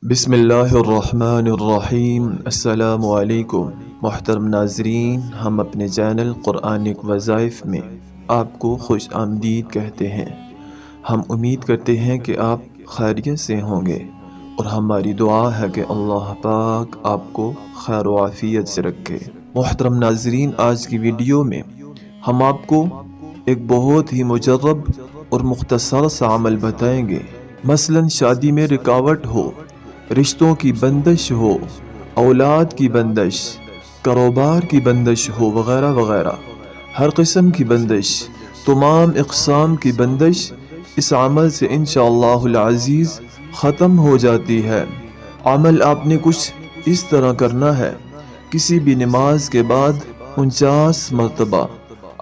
بسم اللہ الرحمن الرحیم۔ السلام علیکم محترم ناظرین، ہم اپنے چینل قرآنک وظائف میں آپ کو خوش آمدید کہتے ہیں۔ ہم امید کرتے ہیں کہ آپ خیریت سے ہوں گے، اور ہماری دعا ہے کہ اللہ پاک آپ کو خیر و عافیت سے رکھے۔ محترم ناظرین، آج کی ویڈیو میں ہم آپ کو ایک بہت ہی مجرب اور مختصر سا عمل بتائیں گے۔ مثلاً شادی میں رکاوٹ ہو، رشتوں کی بندش ہو، اولاد کی بندش، کاروبار کی بندش ہو، وغیرہ وغیرہ، ہر قسم کی بندش، تمام اقسام کی بندش اس عمل سے انشاءاللہ العزیز ختم ہو جاتی ہے۔ عمل آپ نے کچھ اس طرح کرنا ہے۔ کسی بھی نماز کے بعد 49 مرتبہ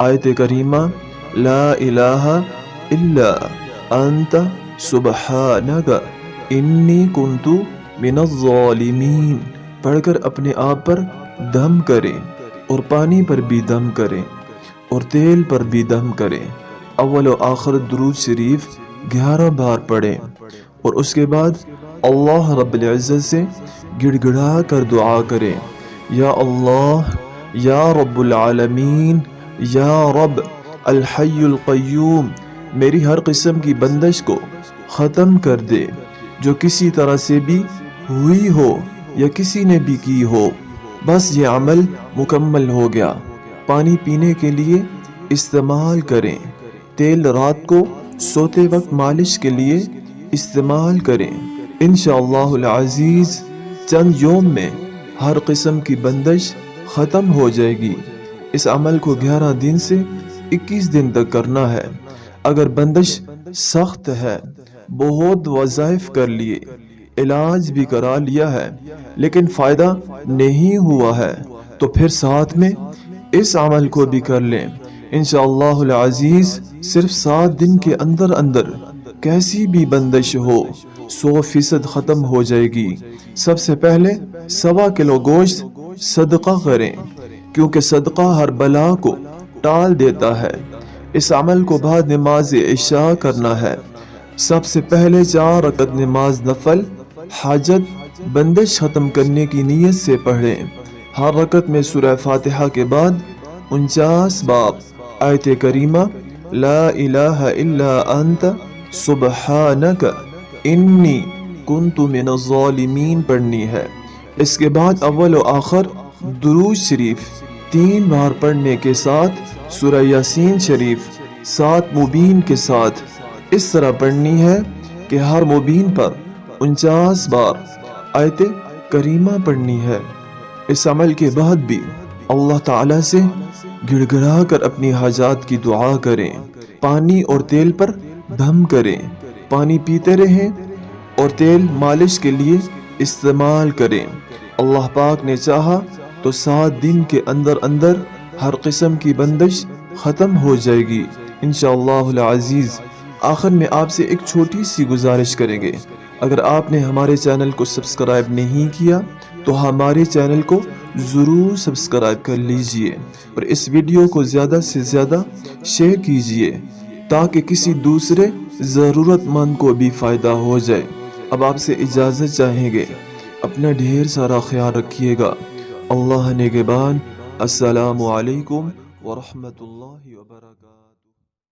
آیت کریمہ لا الہ الا انت سبحانک انی کنت من الظالمین پڑھ کر اپنے آپ پر دم کریں، اور پانی پر بھی دم کریں، اور تیل پر بھی دم کریں۔ اول و آخر درود شریف 11 بار پڑھیں، اور اس کے بعد اللہ رب العزت سے گڑ گڑا کر دعا کریں، یا اللہ، یا رب العالمین، یا رب الحی القیوم، میری ہر قسم کی بندش کو ختم کر دے جو کسی طرح سے بھی ہوئی ہو یا کسی نے بھی کی ہو۔ بس یہ عمل مکمل ہو گیا۔ پانی پینے کے لیے استعمال کریں، تیل رات کو سوتے وقت مالش کے لیے استعمال کریں۔ انشاءاللہ العزیز چند یوم میں ہر قسم کی بندش ختم ہو جائے گی۔ اس عمل کو 11 دن سے 21 دن تک کرنا ہے۔ اگر بندش سخت ہے، بہت وظائف کر لیے، علاج بھی کرا لیا ہے، لیکن فائدہ نہیں ہوا ہے، تو پھر ساتھ میں اس عمل کو بھی کر لیں۔ انشاءاللہ العزیز صرف 7 دن کے اندر اندر کیسی بھی بندش ہو 100% ختم ہو جائے گی۔ سب سے پہلے 1.25 کلو گوشت صدقہ کریں، کیونکہ صدقہ ہر بلا کو ٹال دیتا ہے۔ اس عمل کو بعد نماز عشاء کرنا ہے۔ سب سے پہلے 4 رکعت نماز نفل حاجت بندش ختم کرنے کی نیت سے پڑھیں۔ ہر رکعت میں سورہ فاتحہ کے بعد 49 بار آیت کریمہ لا الہ الا انت سبحانک انی کنت من الظالمین پڑھنی ہے۔ اس کے بعد اول و آخر درود شریف 3 بار پڑھنے کے ساتھ سورہ یاسین شریف 7 مبین کے ساتھ اس طرح پڑھنی ہے کہ ہر مبین پر 49 بار آیت کریمہ پڑھنی ہے۔ اس عمل کے بعد بھی اللہ تعالیٰ سے گڑ گڑا کر اپنی حاجات کی دعا کریں۔ پانی اور تیل پر دم کریں، پانی پیتے رہیں اور تیل مالش کے لیے استعمال کریں۔ اللہ پاک نے چاہا تو 7 دن کے اندر اندر ہر قسم کی بندش ختم ہو جائے گی انشاءاللہ العزیز۔ آخر میں آپ سے ایک چھوٹی سی گزارش کریں گے، اگر آپ نے ہمارے چینل کو سبسکرائب نہیں کیا تو ہمارے چینل کو ضرور سبسکرائب کر لیجئے، اور اس ویڈیو کو زیادہ سے زیادہ شیئر کیجئے تاکہ کسی دوسرے ضرورت مند کو بھی فائدہ ہو جائے۔ اب آپ سے اجازت چاہیں گے، اپنا ڈھیر سارا خیال رکھیے گا۔ اللہ نگہبان۔ السلام علیکم ورحمۃ اللہ وبرکاتہ۔